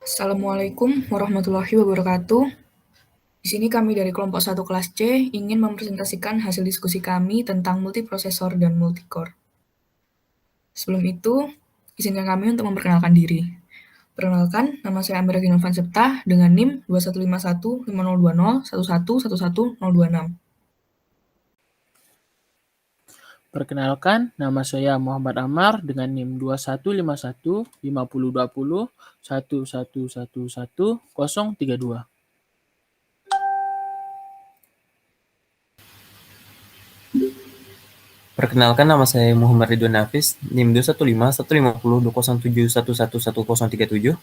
Assalamualaikum warahmatullahi wabarakatuh. Di sini kami dari kelompok 1 kelas C ingin mempresentasikan hasil diskusi kami tentang multiprosesor dan multicore. Sebelum itu, izinkan kami untuk memperkenalkan diri. Perkenalkan, nama saya Amir Regina Septa dengan NIM 2151502011111026. Perkenalkan, nama saya Muhammad Amar dengan NIM 2151502011111032. Perkenalkan, nama saya Muhammad Ridwan Nafis, NIM 215-150-20111111037.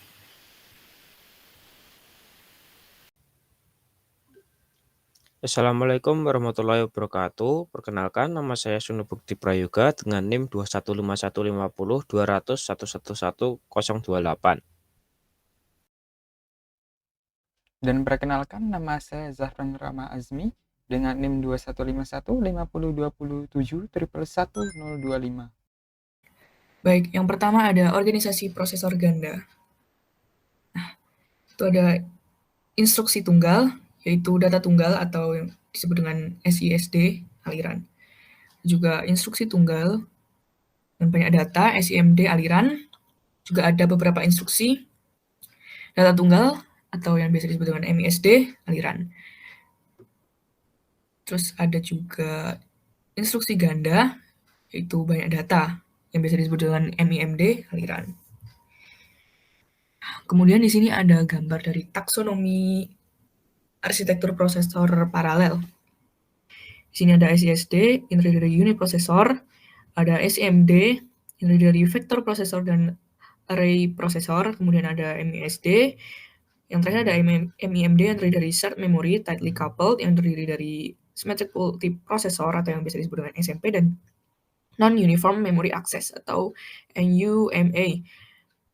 Assalamualaikum warahmatullahi wabarakatuh. Perkenalkan, nama saya Sunu Bukti Prayoga dengan NIM 215150200111028. Dan perkenalkan, nama saya Zahran Rama Azmi dengan NIM 2151502071111025. Baik, yang pertama ada organisasi prosesor ganda. Nah, itu ada instruksi tunggal, yaitu data tunggal atau yang disebut dengan SISD, aliran. Juga instruksi tunggal dan banyak data, SIMD, aliran. Juga ada beberapa instruksi data tunggal atau yang biasa disebut dengan MISD, aliran. Terus ada juga instruksi ganda, yaitu banyak data, yang biasa disebut dengan MIMD, aliran. Kemudian di sini ada gambar dari taksonomi arsitektur prosesor paralel. Di sini ada SISD, yang terdiri dari unit prosesor, ada SIMD, yang terdiri dari vektor prosesor dan array prosesor, kemudian ada MISD, yang terakhir ada MIMD yang terdiri dari shared memory tightly coupled, yang terdiri dari symmetric multiprocessor atau yang biasa disebut dengan SMP, dan non-uniform memory access atau NUMA.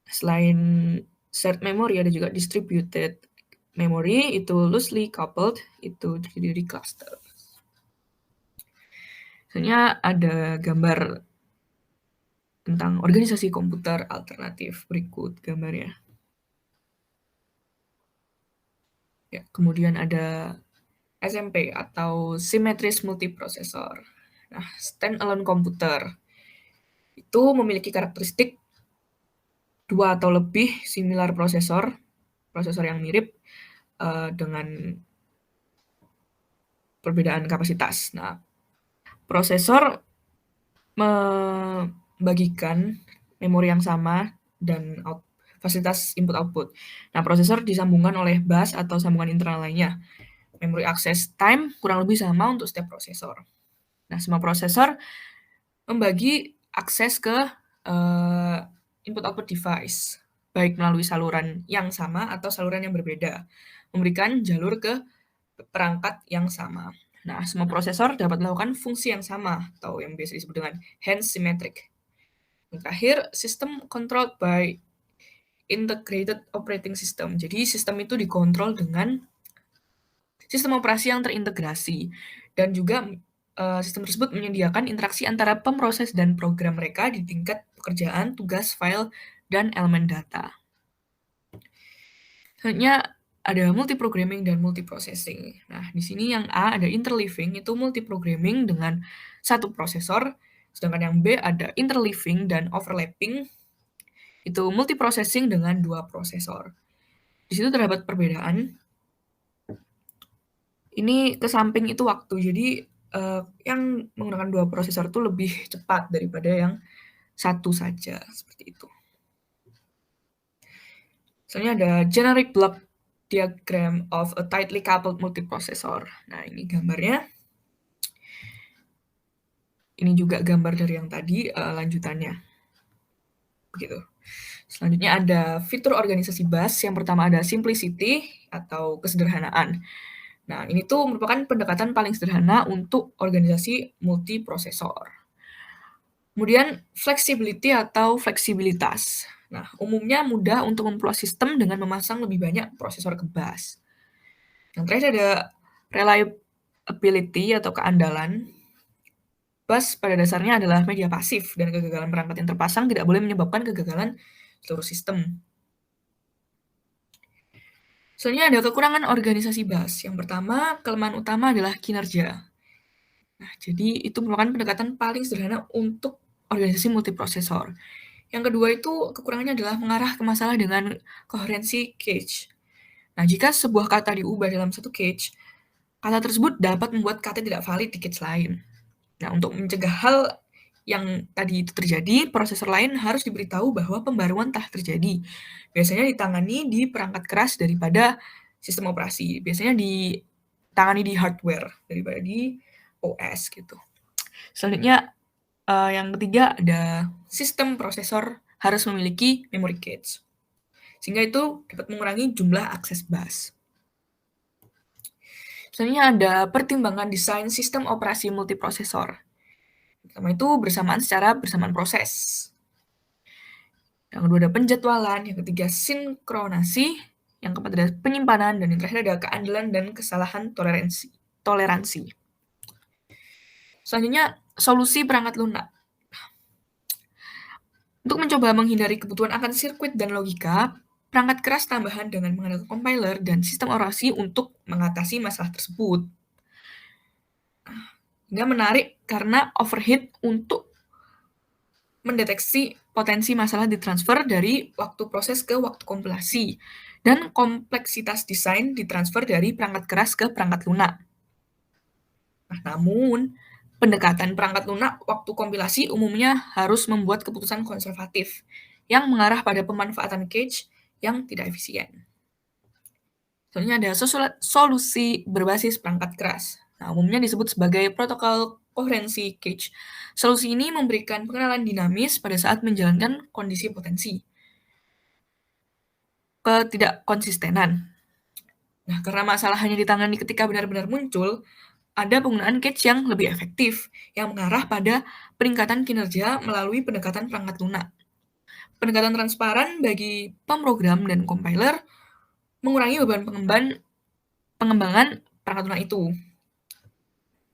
Selain shared memory ada juga distributed memory, itu loosely coupled, itu terdiri dari cluster. Selanjutnya ada gambar tentang organisasi komputer alternatif. Berikut gambarnya. Ya, kemudian ada SMP atau Symmetris Multiprocessor. Nah, standalone komputer itu memiliki karakteristik dua atau lebih similar prosesor yang mirip dengan perbedaan kapasitas. Nah, prosesor membagikan memori yang sama dan fasilitas input-output. Nah, prosesor disambungkan oleh bus atau sambungan internal lainnya. Memory access time kurang lebih sama untuk setiap prosesor. Nah, semua prosesor membagi akses ke input-output device, baik melalui saluran yang sama atau saluran yang berbeda, memberikan jalur ke perangkat yang sama. Nah, semua prosesor dapat melakukan fungsi yang sama, atau yang biasa disebut dengan hence symmetric. Yang terakhir, system controlled by integrated operating system. Jadi, sistem itu dikontrol dengan sistem operasi yang terintegrasi. Dan juga sistem tersebut menyediakan interaksi antara pemroses dan program mereka di tingkat pekerjaan, tugas, file, dan elemen data. Selanjutnya ada multiprogramming dan multiprocessing. Nah, di sini yang A ada interleaving, itu multiprogramming dengan satu prosesor, sedangkan yang B ada interleaving dan overlapping, itu multiprocessing dengan dua prosesor. Di situ terdapat perbedaan. Ini ke samping itu waktu, jadi yang menggunakan dua prosesor itu lebih cepat daripada yang satu saja, seperti itu. Selanjutnya ada generic block diagram of a tightly coupled multiprocessor. Nah, ini gambarnya. Ini juga gambar dari yang tadi, lanjutannya. Begitu. Selanjutnya ada fitur organisasi bus. Yang pertama ada simplicity atau kesederhanaan. Nah, ini tuh merupakan pendekatan paling sederhana untuk organisasi multiprosesor. Kemudian flexibility atau fleksibilitas. Nah, umumnya mudah untuk memperluas sistem dengan memasang lebih banyak prosesor ke bus. Yang terakhir ada reliability atau keandalan. Bus pada dasarnya adalah media pasif dan kegagalan perangkat yang terpasang tidak boleh menyebabkan kegagalan seluruh sistem. Selanjutnya ada kekurangan organisasi bus. Yang pertama, kelemahan utama adalah kinerja. Nah, jadi itu merupakan pendekatan paling sederhana untuk organisasi multiprosesor. Yang kedua itu kekurangannya adalah mengarah ke masalah dengan koherensi cache. Nah, jika sebuah kata diubah dalam satu cache, kata tersebut dapat membuat kata tidak valid di cache lain. Nah, untuk mencegah hal yang tadi itu terjadi, prosesor lain harus diberitahu bahwa pembaruan telah terjadi. Biasanya ditangani di perangkat keras daripada sistem operasi. Biasanya ditangani di hardware daripada di OS gitu. Selanjutnya yang ketiga ada sistem prosesor harus memiliki memory cache. Sehingga itu dapat mengurangi jumlah akses bus. Selanjutnya ada pertimbangan desain sistem operasi multiprosesor. Pertama itu bersamaan proses. Yang kedua ada penjadwalan, yang ketiga sinkronasi, yang keempat ada penyimpanan, dan yang terakhir ada keandalan dan kesalahan toleransi. Selanjutnya, solusi perangkat lunak. Untuk mencoba menghindari kebutuhan akan sirkuit dan logika, perangkat keras tambahan dengan menggunakan compiler dan sistem orasi untuk mengatasi masalah tersebut. Hingga menarik karena overhead untuk mendeteksi potensi masalah ditransfer dari waktu proses ke waktu kompilasi, dan kompleksitas desain ditransfer dari perangkat keras ke perangkat lunak. Nah, namun, pendekatan perangkat lunak waktu kompilasi umumnya harus membuat keputusan konservatif yang mengarah pada pemanfaatan cache yang tidak efisien. Selanjutnya ada solusi berbasis perangkat keras. Nah, umumnya disebut sebagai protokol koherensi cache. Solusi ini memberikan pengenalan dinamis pada saat menjalankan kondisi potensi ketidakkonsistenan. Nah, karena masalah hanya ditangani ketika benar-benar muncul, ada penggunaan cache yang lebih efektif, yang mengarah pada peningkatan kinerja melalui pendekatan perangkat lunak. Pendekatan transparan bagi pemrogram dan compiler mengurangi beban pengembangan perangkat lunak itu.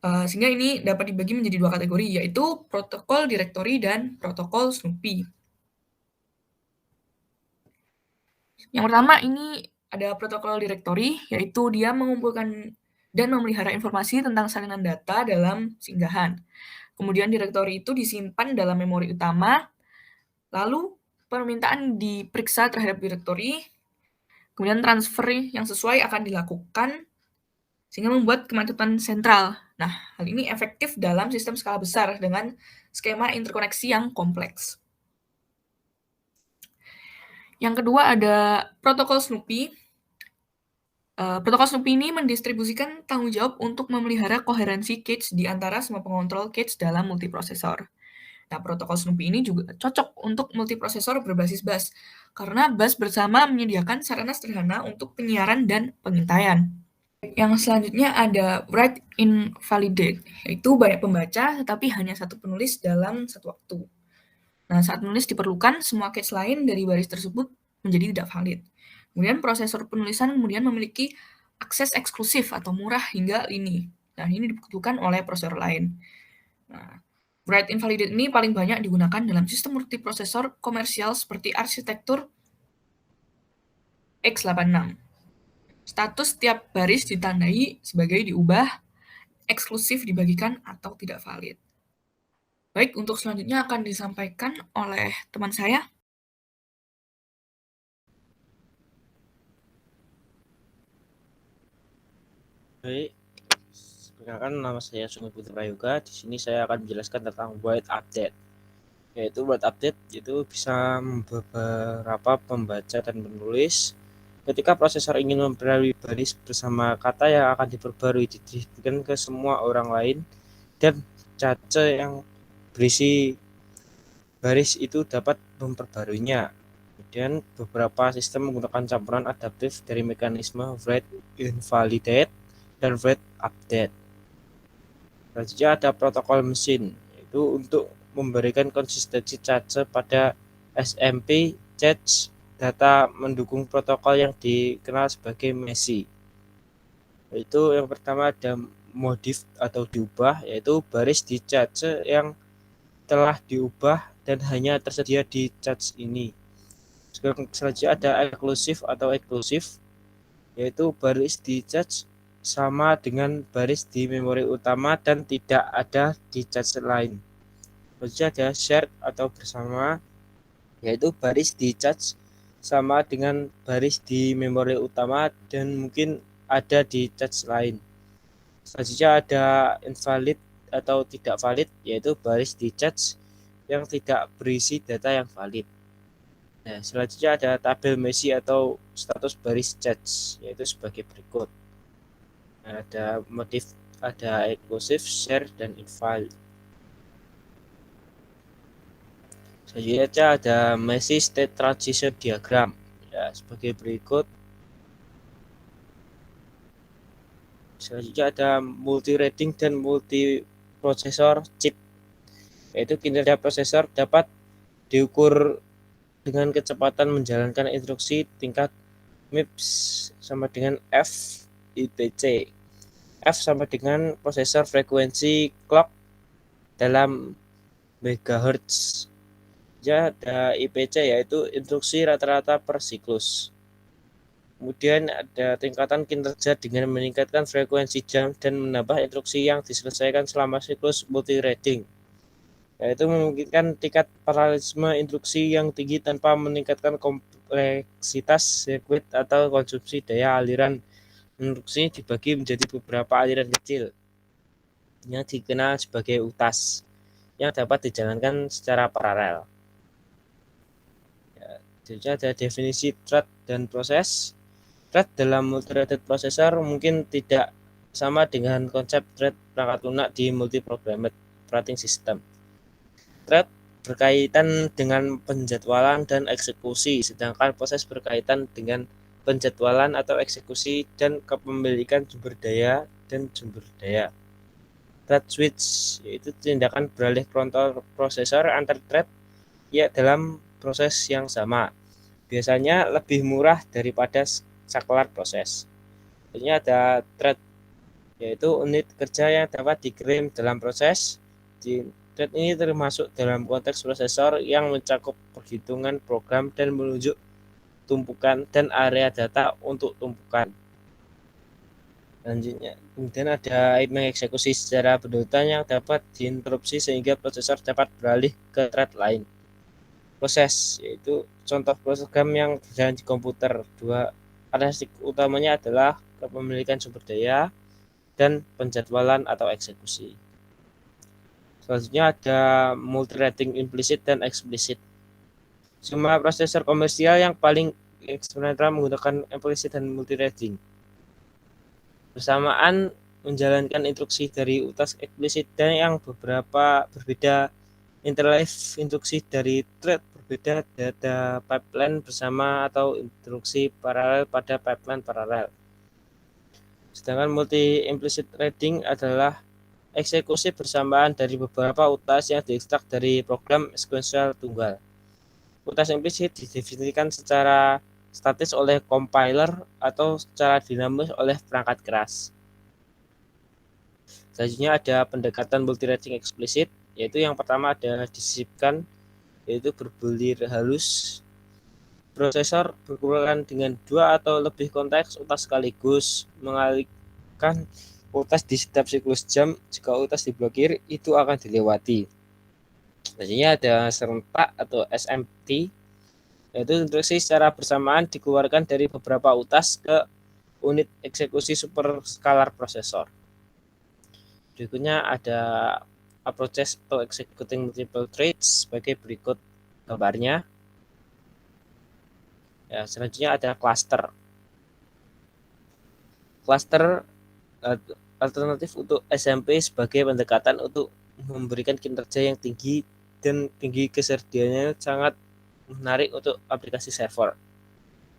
Sehingga ini dapat dibagi menjadi dua kategori, yaitu protokol directory dan protokol Snoopy. Yang pertama ini ada protokol directory, yaitu dia mengumpulkan dan memelihara informasi tentang salinan data dalam singgahan. Kemudian directory itu disimpan dalam memori utama, lalu permintaan diperiksa terhadap directory, kemudian transfer yang sesuai akan dilakukan, sehingga membuat kemacetan sentral. Nah, hal ini efektif dalam sistem skala besar dengan skema interkoneksi yang kompleks. Yang kedua ada protokol Snoopy. Protokol Snoopy ini mendistribusikan tanggung jawab untuk memelihara koherensi cache di antara semua pengontrol cache dalam multiprosesor. Nah, protokol Snoopy ini juga cocok untuk multiprosesor berbasis bus, karena bus bersama menyediakan sarana sederhana untuk penyiaran dan pengintaian. Yang selanjutnya ada write invalidate, yaitu banyak pembaca tetapi hanya satu penulis dalam satu waktu. Nah, saat menulis diperlukan semua cache lain dari baris tersebut menjadi tidak valid. Kemudian prosesor penulisan kemudian memiliki akses eksklusif atau murah hingga lini. Nah, ini dibutuhkan oleh prosesor lain. Nah, write invalidate ini paling banyak digunakan dalam sistem multiprosesor komersial seperti arsitektur x86. Status setiap baris ditandai sebagai diubah, eksklusif dibagikan, atau tidak valid. Baik, untuk selanjutnya akan disampaikan oleh teman saya. Baik, perkenalkan nama saya Sungguh Putri Prayoga. Di sini saya akan menjelaskan tentang write update. Yaitu write update itu bisa beberapa pembaca dan penulis. Ketika prosesor ingin memperbarui baris bersama kata yang akan diperbarui didistribusikan ke semua orang lain, dan cache yang berisi baris itu dapat memperbaruinya. Kemudian beberapa sistem menggunakan campuran adaptif dari mekanisme write invalidate dan write update. Selanjutnya ada protokol mesin, yaitu untuk memberikan konsistensi cache pada SMP cache data mendukung protokol yang dikenal sebagai MESI. Yaitu yang pertama ada modif atau diubah, yaitu baris di cache yang telah diubah dan hanya tersedia di cache ini. Selanjutnya ada eksklusif atau eksklusif, yaitu baris di cache sama dengan baris di memori utama dan tidak ada di cache lain. Selanjutnya ada shared atau bersama, yaitu baris di cache sama dengan baris di memori utama dan mungkin ada di cache lain. Selanjutnya ada invalid atau tidak valid, yaitu baris di cache yang tidak berisi data yang valid. Nah, selanjutnya ada tabel Messi atau status baris cache, yaitu sebagai berikut. Ada motif, ada inclusive, share, dan invalid. Selanjutnya ada Messi state transition diagram, ya, sebagai berikut. Selanjutnya ada multi-threading dan multi-prosesor chip, yaitu kinerja prosesor dapat diukur dengan kecepatan menjalankan instruksi tingkat MIPS sama dengan F IPC. F sama dengan prosesor frekuensi clock dalam megahertz. Ya, ada IPC yaitu instruksi rata-rata per siklus. Kemudian ada tingkatan kinerja dengan meningkatkan frekuensi jam dan menambah instruksi yang diselesaikan selama siklus multi-threading, yaitu memungkinkan tingkat paralelisme instruksi yang tinggi tanpa meningkatkan kompleksitas sirkuit atau konsumsi daya. Aliran instruksi dibagi menjadi beberapa aliran kecil yang dikenal sebagai utas yang dapat dijalankan secara paralel. Jadi ada definisi thread dan proses. Thread dalam multi-threaded processor mungkin tidak sama dengan konsep thread perangkat lunak di multi-programmed operating system. Thread berkaitan dengan penjadwalan dan eksekusi, sedangkan proses berkaitan dengan penjadwalan atau eksekusi dan kepemilikan sumber daya dan sumber daya. Thread switch yaitu tindakan beralih kontrol prosesor antar thread ya dalam proses yang sama. Biasanya lebih murah daripada saklar proses. Selanjutnya ada thread, yaitu unit kerja yang dapat dikirim dalam proses. Thread ini termasuk dalam konteks prosesor yang mencakup perhitungan program dan menunjuk tumpukan dan area data untuk tumpukan. Selanjutnya, kemudian ada mengeksekusi secara berurutan yang dapat diinterupsi sehingga prosesor dapat beralih ke thread lain. Proses, yaitu contoh program yang berjalan di komputer. Dua karakteristik utamanya adalah kepemilikan sumber daya dan penjadwalan atau eksekusi. Selanjutnya ada multi-threading implisit dan eksplisit. Semua prosesor komersial yang paling eksperimental menggunakan implisit dan multi-threading. Bersamaan menjalankan instruksi dari utas eksplisit dan yang beberapa berbeda interleave instruksi dari thread berbeda data pipeline bersama atau instruksi paralel pada pipeline paralel. Sedangkan multi-implicit threading adalah eksekusi bersamaan dari beberapa utas yang diekstrak dari program sekuensial tunggal. Utas implisit didefinisikan secara statis oleh compiler atau secara dinamis oleh perangkat keras. Selanjutnya ada pendekatan multi-threading eksplisit, yaitu yang pertama adalah disisipkan, yaitu berbulir halus. Prosesor berkumpulan dengan dua atau lebih konteks utas sekaligus, mengalihkan utas di setiap siklus jam. Jika utas diblokir, itu akan dilewati. Selanjutnya ada serentak atau SMT, yaitu instruksi secara bersamaan dikeluarkan dari beberapa utas ke unit eksekusi superscalar prosesor. Berikutnya ada approaches atau executing multiple threads sebagai berikut gambarnya. Ya, selanjutnya ada cluster. Cluster alternatif untuk SMP sebagai pendekatan untuk memberikan kinerja yang tinggi dan tinggi kesediaannya sangat menarik untuk aplikasi server.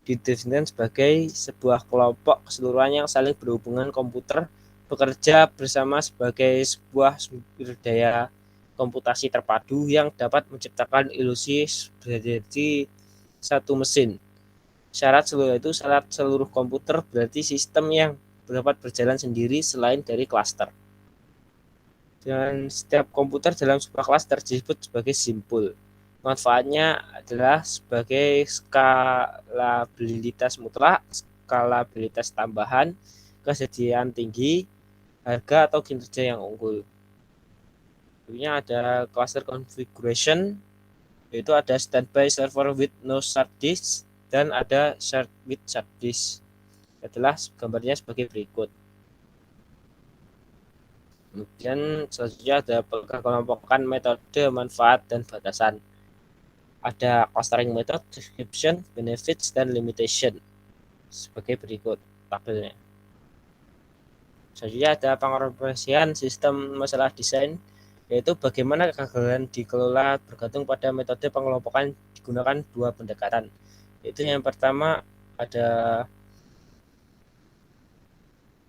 Didefinisikan sebagai sebuah kelompok keseluruhan yang saling berhubungan komputer bekerja bersama sebagai sebuah sumber daya komputasi terpadu yang dapat menciptakan ilusi berarti satu mesin. Syarat seluruh komputer berarti sistem yang dapat berjalan sendiri selain dari klaster. Dan setiap komputer dalam sebuah klaster disebut sebagai simpul. Manfaatnya adalah sebagai skalabilitas mutlak, skalabilitas tambahan, kesediaan tinggi, harga atau kinerja yang unggul. Berikutnya ada cluster configuration, yaitu ada standby server with no shard disk dan ada shared with shard disk. Adalah gambarnya sebagai berikut. Kemudian selanjutnya ada pengelompokan metode, manfaat, dan batasan. Ada clustering method, description, benefits, dan limitation. Sebagai berikut tabelnya. Selanjutnya ada pengoperasian sistem masalah desain, yaitu bagaimana kegagalan dikelola bergantung pada metode pengelompokan digunakan dua pendekatan. Yaitu yang pertama ada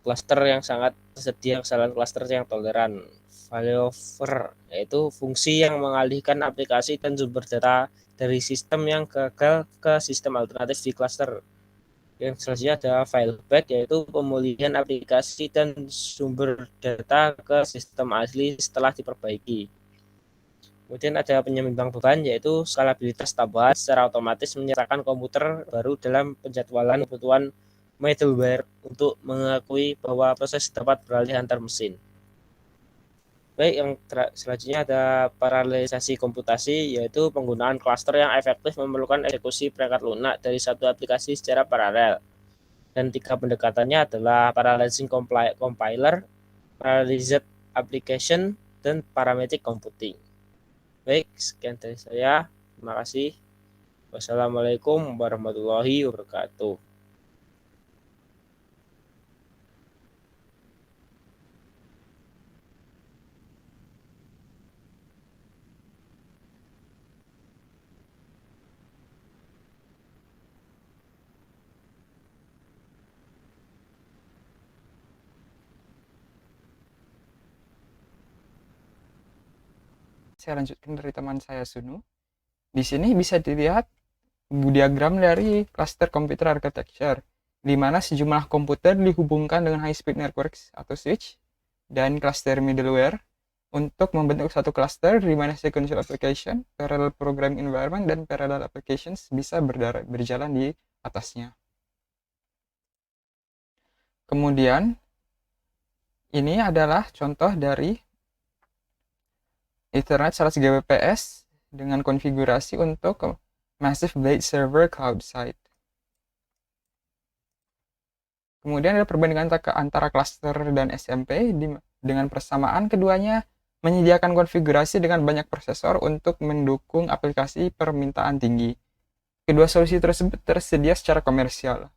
cluster yang sangat tersedia, kesalahan cluster yang toleran. Failover, yaitu fungsi yang mengalihkan aplikasi dan sumber data dari sistem yang gagal ke sistem alternatif di cluster. Yang selanjutnya ada fallback, yaitu pemulihan aplikasi dan sumber data ke sistem asli setelah diperbaiki. Kemudian ada penyeimbang beban, yaitu skalabilitas tambahan secara otomatis menyertakan komputer baru dalam penjadwalan kebutuhan middleware untuk mengakui bahwa proses dapat beralih antar mesin. Baik, yang selanjutnya ada paralelisasi komputasi, yaitu penggunaan cluster yang efektif memerlukan eksekusi perangkat lunak dari satu aplikasi secara paralel. Dan tiga pendekatannya adalah parallelizing compiler, parallelized application, dan parametric computing. Baik, sekian dari saya. Terima kasih. Wassalamualaikum warahmatullahi wabarakatuh. Saya lanjutkan dari teman saya Sunu. Di sini bisa dilihat diagram dari cluster computer architecture, di mana sejumlah komputer dihubungkan dengan high-speed networks atau switch dan cluster middleware untuk membentuk satu cluster di mana sequential application, parallel programming environment, dan parallel applications bisa berjalan di atasnya. Kemudian, ini adalah contoh dari Ethernet 100 Gbps dengan konfigurasi untuk Massive Blade Server Cloud Site. Kemudian ada perbandingan antara cluster dan SMP dengan persamaan keduanya menyediakan konfigurasi dengan banyak prosesor untuk mendukung aplikasi permintaan tinggi. Kedua solusi tersebut tersedia secara komersial.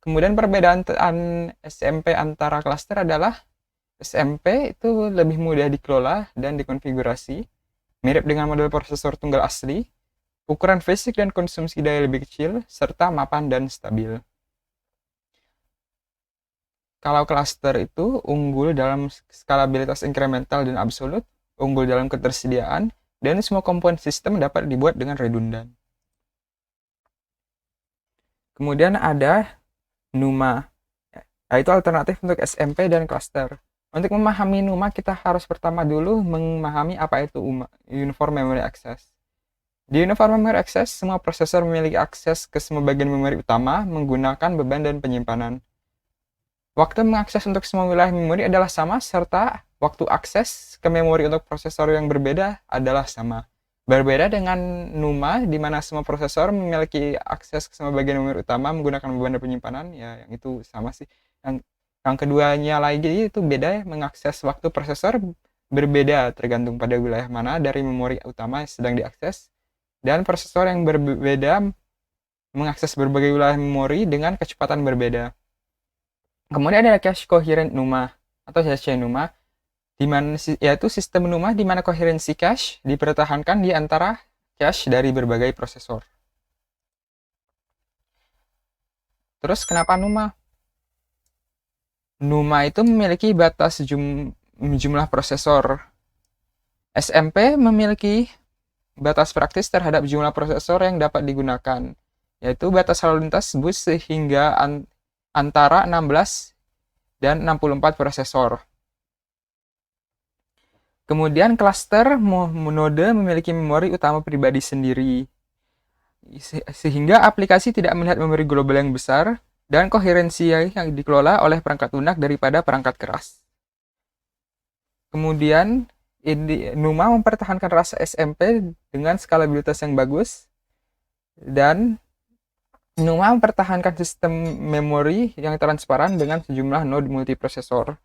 Kemudian perbedaan SMP antara cluster adalah SMP itu lebih mudah dikelola dan dikonfigurasi, mirip dengan model prosesor tunggal asli, ukuran fisik dan konsumsi daya lebih kecil, serta mapan dan stabil. Kalau cluster itu unggul dalam skalabilitas incremental dan absolut, unggul dalam ketersediaan, dan semua komponen sistem dapat dibuat dengan redundan. Kemudian ada NUMA, yaitu alternatif untuk SMP dan cluster. Untuk memahami NUMA, kita harus pertama dulu memahami apa itu Uniform Memory Access. Di Uniform Memory Access, semua prosesor memiliki akses ke semua bagian memori utama menggunakan beban dan penyimpanan. Waktu mengakses untuk semua wilayah memori adalah sama, serta waktu akses ke memori untuk prosesor yang berbeda adalah sama. Berbeda dengan NUMA, di mana semua prosesor memiliki akses ke semua bagian memori utama menggunakan beban dan penyimpanan, ya yang itu sama sih. Yang keduanya lagi itu beda, mengakses waktu prosesor berbeda tergantung pada wilayah mana dari memori utama yang sedang diakses, dan prosesor yang berbeda mengakses berbagai wilayah memori dengan kecepatan berbeda. Kemudian ada cache coherent NUMA atau CC NUMA, yaitu sistem NUMA di mana koherensi cache dipertahankan di antara cache dari berbagai prosesor. Terus kenapa NUMA? NUMA itu memiliki batas jumlah prosesor. SMP memiliki batas praktis terhadap jumlah prosesor yang dapat digunakan, yaitu batas lalu lintas bus sehingga antara 16 dan 64 prosesor. Kemudian cluster node memiliki memori utama pribadi sendiri, sehingga aplikasi tidak melihat memori global yang besar, dan koherensi yang dikelola oleh perangkat lunak daripada perangkat keras. Kemudian NUMA mempertahankan rasa SMP dengan skalabilitas yang bagus, dan NUMA mempertahankan sistem memori yang transparan dengan sejumlah node multiprosesor.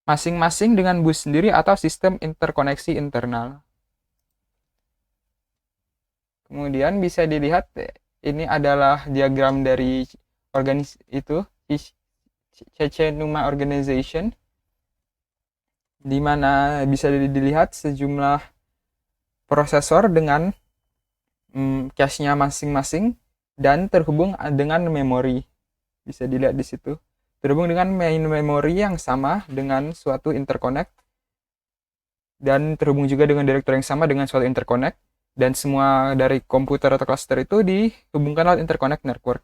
Masing-masing dengan bus sendiri atau sistem interkoneksi internal. Kemudian bisa dilihat ini adalah diagram dari CC NUMA Organization, di mana bisa dilihat sejumlah prosesor dengan cache-nya masing-masing dan terhubung dengan memori. Bisa dilihat di situ. Terhubung dengan main memori yang sama dengan suatu interconnect, dan terhubung juga dengan direktur yang sama dengan suatu interconnect, dan semua dari komputer atau cluster itu dihubungkan lewat interconnect network.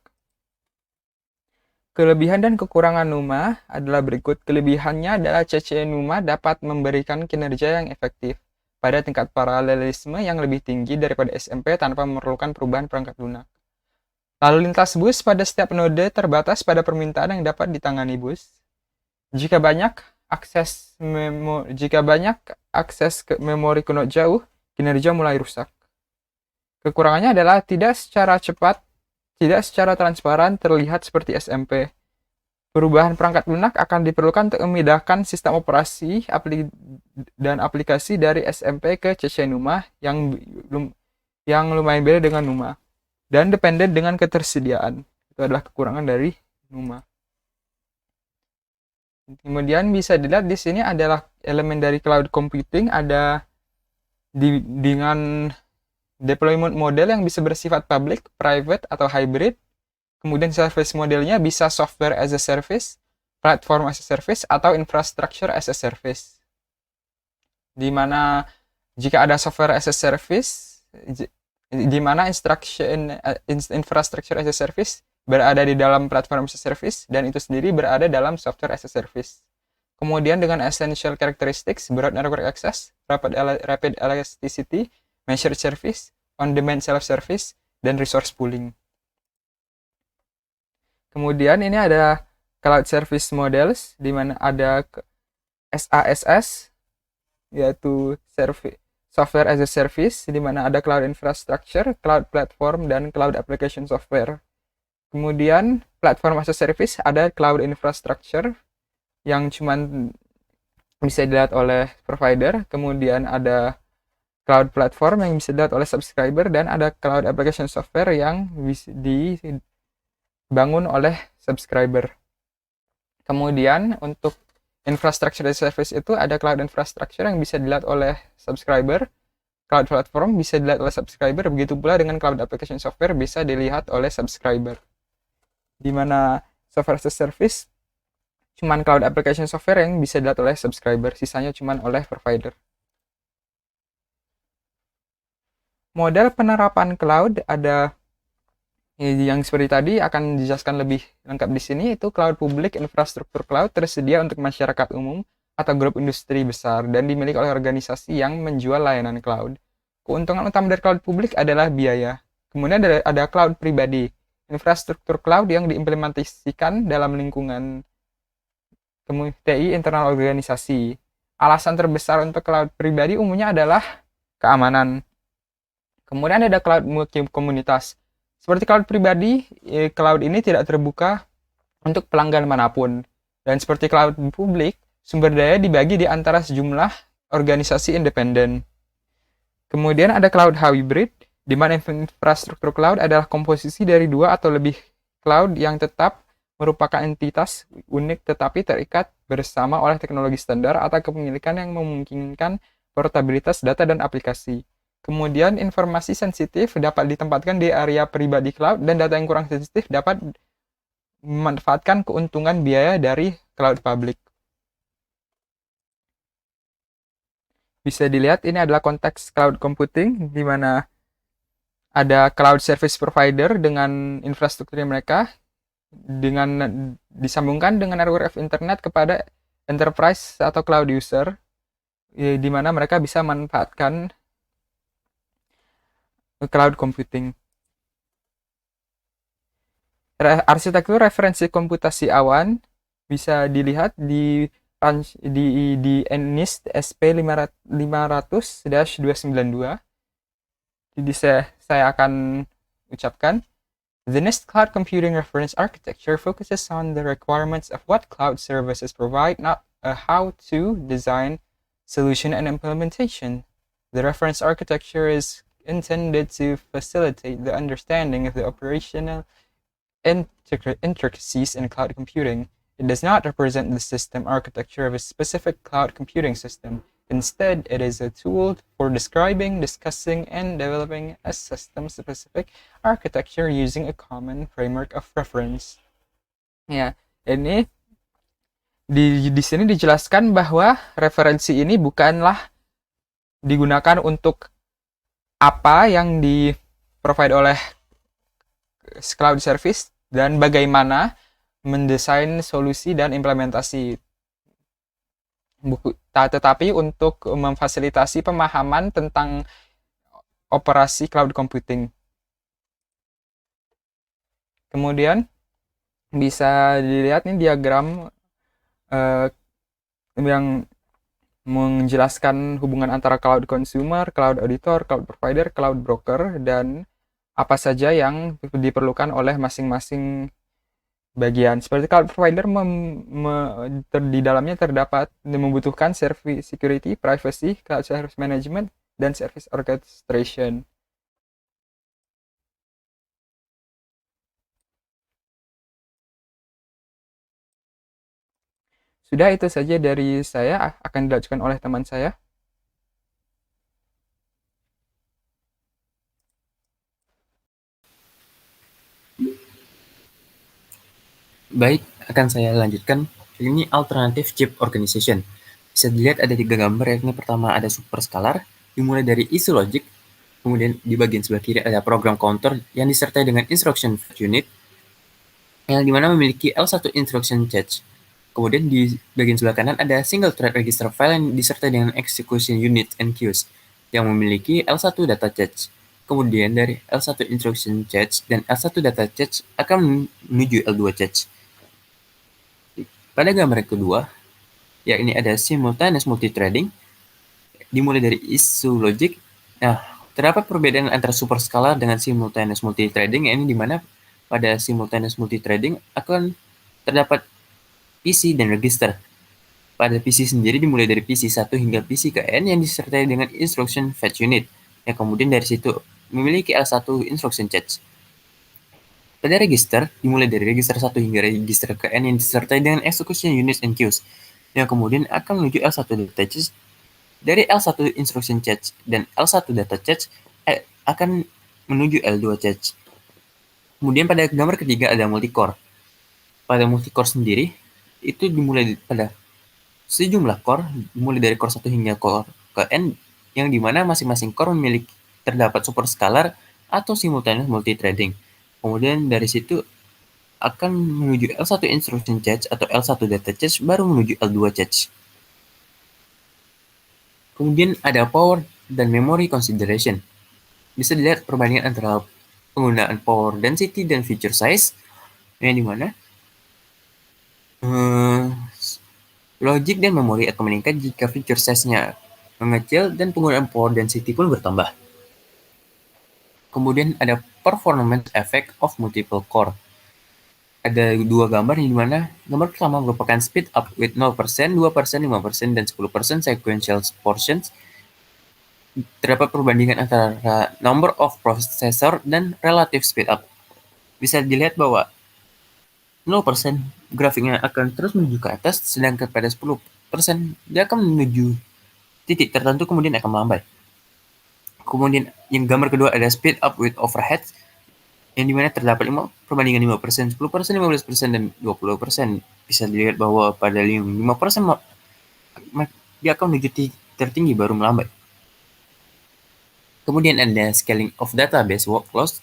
Kelebihan dan kekurangan NUMA adalah berikut. Kelebihannya adalah CC NUMA dapat memberikan kinerja yang efektif pada tingkat paralelisme yang lebih tinggi daripada SMP tanpa memerlukan perubahan perangkat lunak. Lalu lintas bus pada setiap node terbatas pada permintaan yang dapat ditangani bus. Jika banyak akses ke memori ke node jauh, kinerja mulai rusak. Kekurangannya adalah tidak secara cepat, tidak secara transparan terlihat seperti SMP. Perubahan perangkat lunak akan diperlukan untuk memindahkan sistem operasi dan aplikasi dari SMP ke CC NUMA yang lumayan beda dengan NUMA, dan dependen dengan ketersediaan. Itu adalah kekurangan dari NUMA. Kemudian bisa dilihat di sini adalah elemen dari cloud computing, ada dengan deployment model yang bisa bersifat public, private, atau hybrid. Kemudian service modelnya bisa software as a service, platform as a service, atau infrastructure as a service. Di mana jika ada software as a service, di mana infrastructure as a service berada di dalam platform as a service, dan itu sendiri berada dalam software as a service. Kemudian dengan essential characteristics, broad network access, rapid elasticity, measured service, on-demand self-service, dan resource pooling. Kemudian ini ada cloud service models, di mana ada SaaS, yaitu software as a service, di mana ada cloud infrastructure, cloud platform, dan cloud application software. Kemudian platform as a service ada cloud infrastructure yang cuman bisa dilihat oleh provider, kemudian ada cloud platform yang bisa dilihat oleh subscriber, dan ada cloud application software yang dibangun oleh subscriber. Kemudian untuk infrastructure as a service itu ada cloud infrastructure yang bisa dilihat oleh subscriber, cloud platform bisa dilihat oleh subscriber, begitu pula dengan cloud application software bisa dilihat oleh subscriber. Di mana software as a service cuman cloud application software yang bisa dilihat oleh subscriber, sisanya cuman oleh provider. Model penerapan cloud ada yang seperti tadi akan dijelaskan lebih lengkap di sini, itu cloud publik infrastruktur cloud tersedia untuk masyarakat umum atau grup industri besar dan dimiliki oleh organisasi yang menjual layanan cloud. Keuntungan utama dari cloud publik adalah biaya. Kemudian ada cloud pribadi, infrastruktur cloud yang diimplementasikan dalam lingkungan TI internal organisasi. Alasan terbesar untuk cloud pribadi umumnya adalah keamanan. Kemudian ada cloud multi-komunitas. Seperti cloud pribadi, cloud ini tidak terbuka untuk pelanggan manapun. Dan seperti cloud publik, sumber daya dibagi di antara sejumlah organisasi independen. Kemudian ada cloud hybrid, di mana infrastruktur cloud adalah komposisi dari 2 atau lebih cloud yang tetap merupakan entitas unik tetapi terikat bersama oleh teknologi standar atau kepemilikan yang memungkinkan portabilitas data dan aplikasi. Kemudian informasi sensitif dapat ditempatkan di area pribadi cloud, dan data yang kurang sensitif dapat memanfaatkan keuntungan biaya dari cloud public. Bisa dilihat ini adalah konteks cloud computing, di mana ada cloud service provider dengan infrastruktur mereka, dengan disambungkan dengan network of internet kepada enterprise atau cloud user, di mana mereka bisa memanfaatkan cloud computing. Arsitektur referensi komputasi awan bisa dilihat di NIST SP 500-292. Jadi saya akan ucapkan, the NIST Cloud Computing Reference Architecture focuses on the requirements of what cloud services provide, not a how-to design, solution, and implementation. The reference architecture is intended to facilitate the understanding of the operational intricacies in cloud computing. It does not represent the system architecture of a specific cloud computing system. Instead, it is a tool for describing, discussing, and developing a system-specific architecture using a common framework of reference. Ya, ini di sini dijelaskan bahwa referensi ini bukanlah digunakan untuk apa yang di-provide oleh cloud service dan bagaimana mendesain solusi dan implementasi, tetapi untuk memfasilitasi pemahaman tentang operasi cloud computing. Kemudian bisa dilihat nih diagram yang menjelaskan hubungan antara cloud consumer, cloud auditor, cloud provider, cloud broker, dan apa saja yang diperlukan oleh masing-masing bagian. Seperti cloud provider di dalamnya terdapat membutuhkan service security, privacy, cloud service management, dan service orchestration. Sudah, itu saja dari saya, akan dilanjutkan oleh teman saya. Baik, akan saya lanjutkan. Ini alternative chip organization. Bisa dilihat ada 3 gambar, yakni pertama ada superscalar, dimulai dari issue logic, kemudian di bagian sebelah kiri ada program counter yang disertai dengan instruction unit, yang dimana memiliki L1 instruction cache. Kemudian di bagian sebelah kanan ada single thread register file yang disertai dengan execution unit and queues, yang memiliki L1 data cache. Kemudian dari L1 instruction cache dan L1 data cache akan menuju L2 cache. Pada gambar kedua, yakni ada simultaneous multithreading, dimulai dari issue logic. Nah, terdapat perbedaan antara superscalar dengan simultaneous multithreading, yakni di mana pada simultaneous multithreading akan terdapat PC dan register. Pada PC sendiri dimulai dari PC 1 hingga PC ke N yang disertai dengan instruction fetch unit, yang kemudian dari situ memiliki L1 instruction cache. Pada register, dimulai dari register 1 hingga register ke N yang disertai dengan execution units and queues, yang kemudian akan menuju L1 data cache. Dari L1 instruction cache dan L1 data cache akan menuju L2 cache. Kemudian pada gambar ketiga ada multicore. Pada multicore sendiri, itu dimulai pada sejumlah core, dimulai dari core 1 hingga core ke N, yang dimana masing-masing core memiliki terdapat superscalar atau simultaneous multithreading. Kemudian dari situ akan menuju L1 instruction cache atau L1 data cache, baru menuju L2 cache. Kemudian ada power dan memory consideration. Bisa dilihat perbandingan antara penggunaan power density dan feature size, yang dimana logic dan memori akan meningkat jika feature size-nya mengecil dan penggunaan power density pun bertambah. Kemudian ada performance effect of multiple core. Ada 2 gambar yang dimana gambar pertama merupakan speed up with 0%, 2%, 5%, dan 10% sequential portions. Terdapat perbandingan antara number of processor dan relative speed up. Bisa dilihat bahwa 0% grafiknya akan terus menuju ke atas, sedangkan pada 10% dia akan menuju titik tertentu kemudian akan melambai. Kemudian yang gambar kedua ada speed up with overhead, yang dimana terdapat perbandingan 5%, 10%, 15%, dan 20%. Bisa dilihat bahwa pada 5% dia akan menuju titik tertinggi baru melambai. Kemudian ada scaling of database workloads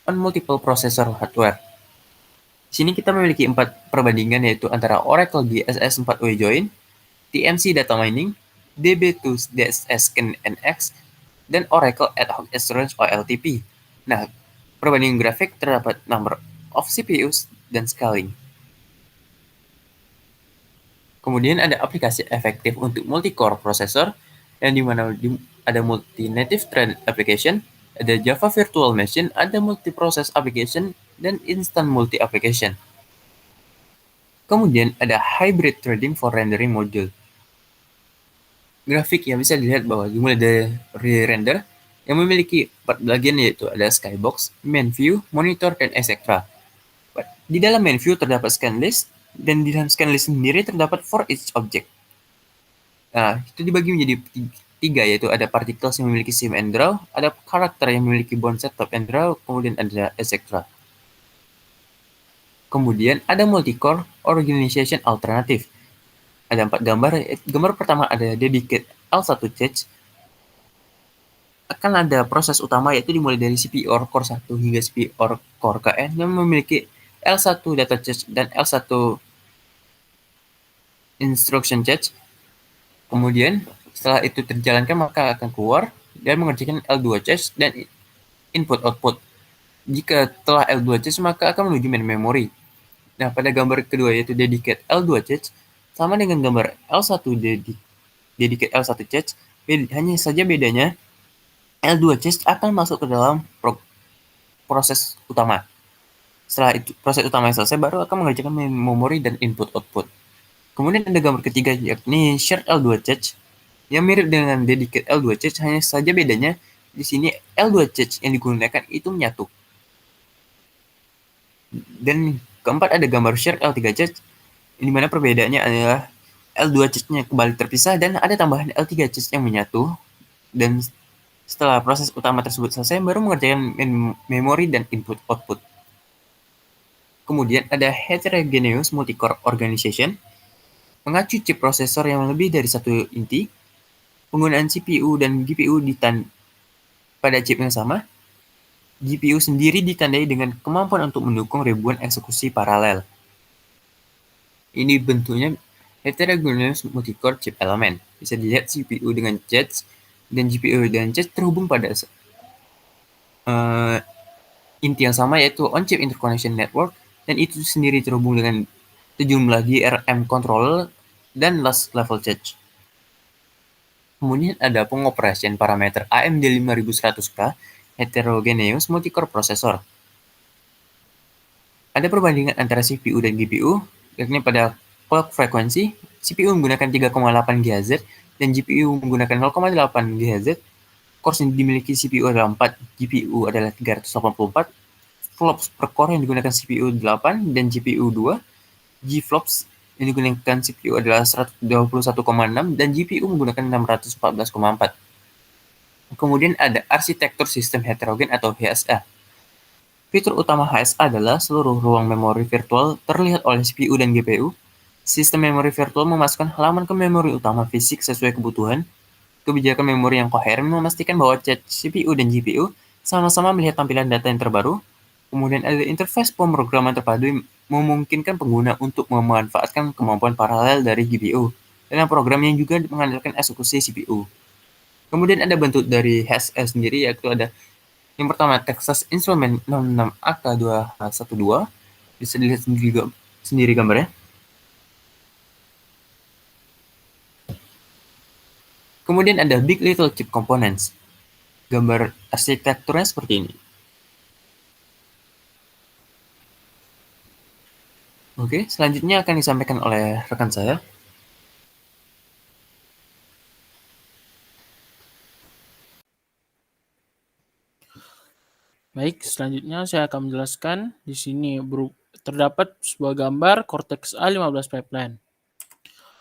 on multiple processor hardware. Di sini kita memiliki 4 perbandingan, yaitu antara Oracle DSS 4 join, TMC data mining, DB2 DSS NX, dan Oracle ad hoc storage OLTP. Nah, perbandingan grafik terdapat number of CPUs dan scaling. Kemudian ada aplikasi efektif untuk multi-core processor, yang dimana ada multi-native thread application, ada Java Virtual Machine, ada multi-process application, dan instant multi-application. Kemudian ada hybrid threading for rendering module. Grafik yang bisa dilihat bahwa dimulai dari render yang memiliki 4 bagian, yaitu ada skybox, main view, monitor, dan etc. Di dalam main view terdapat scan list, dan di dalam scan list sendiri terdapat for each object. Nah, itu dibagi menjadi 3, yaitu ada particles yang memiliki sim and draw, ada karakter yang memiliki bound set, top and draw, kemudian ada etc. Kemudian ada multi-core organization alternative. Ada 4 gambar. Gambar pertama ada dedicated L1 cache. Akan ada proses utama, yaitu dimulai dari CPU core 1 hingga CPU core KN yang memiliki L1 data cache dan L1 instruction cache. Kemudian setelah itu terjalankan, maka akan keluar dan mengerjakan L2 cache dan input output. Jika telah L2 cache, maka akan menuju main memory. Nah, pada gambar kedua, yaitu dedicate L2 cache, sama dengan gambar L1 dedicate L1 cache, hanya saja bedanya L2 cache akan masuk ke dalam proses utama. Setelah itu proses utama yang selesai, baru akan mengerjakan main memory dan input output. Kemudian ada gambar ketiga, yakni shared L2 cache, yang mirip dengan dedicate L2 cache, hanya saja bedanya di sini L2 cache yang digunakan itu menyatu. Dan keempat ada gambar shared L3 cache, di mana perbedaannya adalah L2 cache-nya kembali terpisah dan ada tambahan L3 cache yang menyatu. Dan setelah proses utama tersebut selesai, baru mengerjakan memory dan input output. Kemudian ada heterogeneous multi-core organization, mengacu chip prosesor yang lebih dari satu inti, penggunaan CPU dan GPU pada chip yang sama. GPU sendiri ditandai dengan kemampuan untuk mendukung ribuan eksekusi paralel. Ini bentuknya heterogeneous multi-core chip element. Bisa dilihat CPU dengan cache dan GPU dengan cache terhubung pada inti yang sama, yaitu on-chip interconnection network, dan itu sendiri terhubung dengan sejumlah DRM controller dan last level cache. Kemudian ada pengoperasian parameter AMD 5100K heterogeneous multi-core processor. Ada perbandingan antara CPU dan GPU, yakni pada clock frekuensi, CPU menggunakan 3,8 GHz dan GPU menggunakan 0,8 GHz. Cores yang dimiliki CPU adalah 4, GPU adalah 384, flops per core yang digunakan CPU 8 dan GPU 2, GFlops yang digunakan CPU adalah 121,6 dan GPU menggunakan 614,4. Kemudian ada arsitektur sistem heterogen atau HSA. Fitur utama HSA adalah seluruh ruang memori virtual terlihat oleh CPU dan GPU. Sistem memori virtual memasukkan halaman ke memori utama fisik sesuai kebutuhan. Kebijakan memori yang koheren memastikan bahwa CPU dan GPU sama-sama melihat tampilan data yang terbaru. Kemudian ada interface pemrograman terpadu yang memungkinkan pengguna untuk memanfaatkan kemampuan paralel dari GPU dengan program yang juga mengandalkan eksekusi CPU. Kemudian ada bentuk dari HSA sendiri, yaitu ada yang pertama Texas Instrument 06AK2H12, bisa dilihat sendiri gambarnya. Kemudian ada Big Little Chip Components. Gambar arsitekturnya seperti ini. Oke, selanjutnya akan disampaikan oleh rekan saya. Baik, selanjutnya saya akan menjelaskan. Di sini terdapat sebuah gambar Cortex A15 pipeline.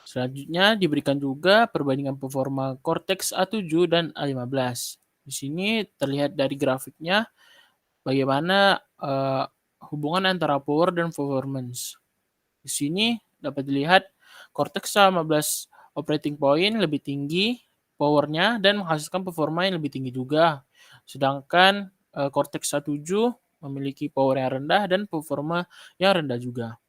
Selanjutnya diberikan juga perbandingan performa Cortex A7 dan A15. Di sini terlihat dari grafiknya bagaimana hubungan antara power dan performance. Di sini dapat dilihat Cortex A15 operating point lebih tinggi powernya dan menghasilkan performa yang lebih tinggi juga. Sedangkan Cortex A7 memiliki power yang rendah dan performa yang rendah juga.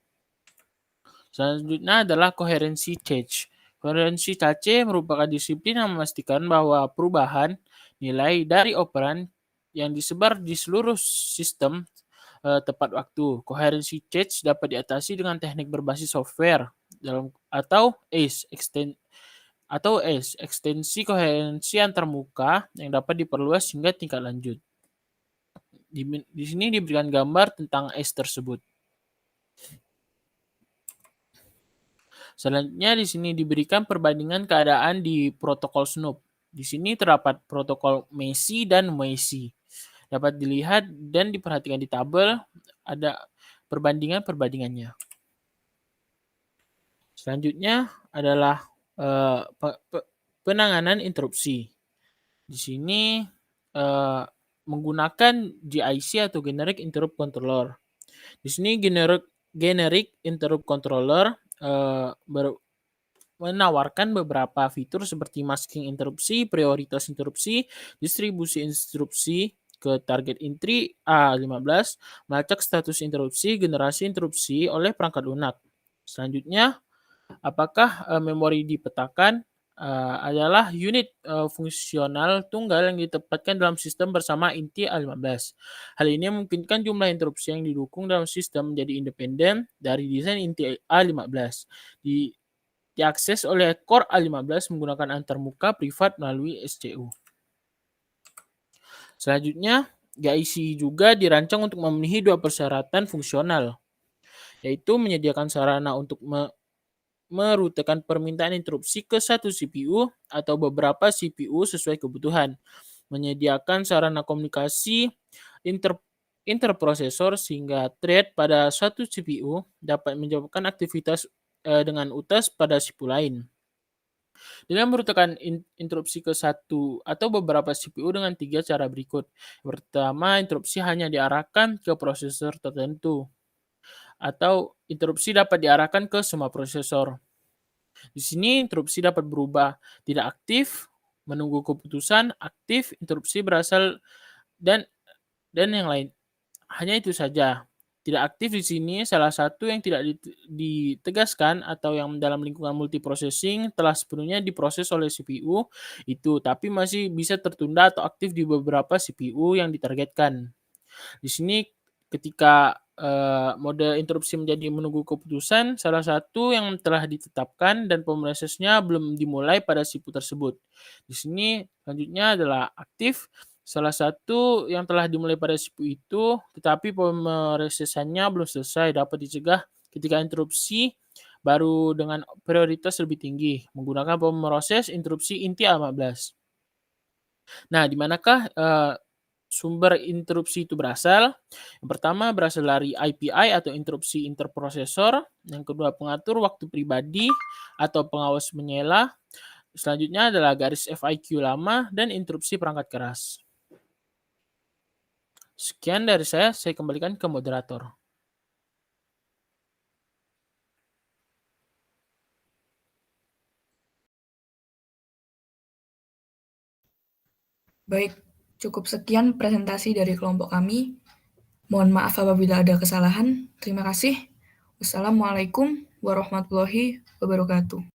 Selanjutnya adalah koherensi cache. Koherensi cache merupakan disiplin yang memastikan bahwa perubahan nilai dari operan yang disebar di seluruh sistem tepat waktu. Coherency change dapat diatasi dengan teknik berbasis software atau ACE, ekstensi koherensi antarmuka yang dapat diperluas hingga tingkat lanjut. Di sini diberikan gambar tentang ACE tersebut. Selanjutnya di sini diberikan perbandingan keadaan di protokol Snoop. Di sini terdapat protokol MESI dan MOESI. Dapat dilihat dan diperhatikan di tabel ada perbandingannya. Selanjutnya adalah penanganan interupsi. Di sini menggunakan GIC atau Generic Interrupt Controller. Di sini Generic Interrupt Controller menawarkan beberapa fitur seperti masking interupsi, prioritas interupsi, distribusi interupsi ke target entry A15, melacak status interupsi, generasi interupsi oleh perangkat lunak. Selanjutnya, apakah memori dipetakan adalah unit fungsional tunggal yang ditempatkan dalam sistem bersama inti A15. Hal ini memungkinkan jumlah interupsi yang didukung dalam sistem menjadi independen dari desain inti A15. Diakses oleh core A15 menggunakan antarmuka privat melalui SCU. Selanjutnya, GIC juga dirancang untuk memenuhi dua persyaratan fungsional, yaitu menyediakan sarana untuk merutekan permintaan interupsi ke satu CPU atau beberapa CPU sesuai kebutuhan, menyediakan sarana komunikasi interprosesor sehingga thread pada satu CPU dapat menjawabkan aktivitas dengan utas pada CPU lain. Dengan merutekan interupsi ke satu atau beberapa CPU dengan 3 cara berikut. Pertama, interupsi hanya diarahkan ke prosesor tertentu, atau interupsi dapat diarahkan ke semua prosesor. Di sini interupsi dapat berubah tidak aktif, menunggu keputusan, aktif, interupsi berasal dan yang lain. Hanya itu saja. Tidak aktif di sini salah satu yang tidak ditegaskan atau yang dalam lingkungan multiprocessing telah sepenuhnya diproses oleh CPU itu, tapi masih bisa tertunda atau aktif di beberapa CPU yang ditargetkan. Di sini ketika mode interupsi menjadi menunggu keputusan, salah satu yang telah ditetapkan dan pemrosesnya belum dimulai pada CPU tersebut. Di sini selanjutnya adalah aktif. Salah satu yang telah dimulai pada CPU itu, tetapi pemrosesannya belum selesai, dapat dicegah ketika interupsi baru dengan prioritas lebih tinggi, menggunakan pemroses interupsi inti A15. Nah, di manakah sumber interupsi itu berasal? Yang pertama berasal dari IPI atau interupsi interprosesor. Yang kedua pengatur waktu pribadi atau pengawas menyela. Selanjutnya adalah garis FIQ lama dan interupsi perangkat keras. Sekian dari saya kembalikan ke moderator. Baik, cukup sekian presentasi dari kelompok kami. Mohon maaf apabila ada kesalahan. Terima kasih. Wassalamualaikum warahmatullahi wabarakatuh.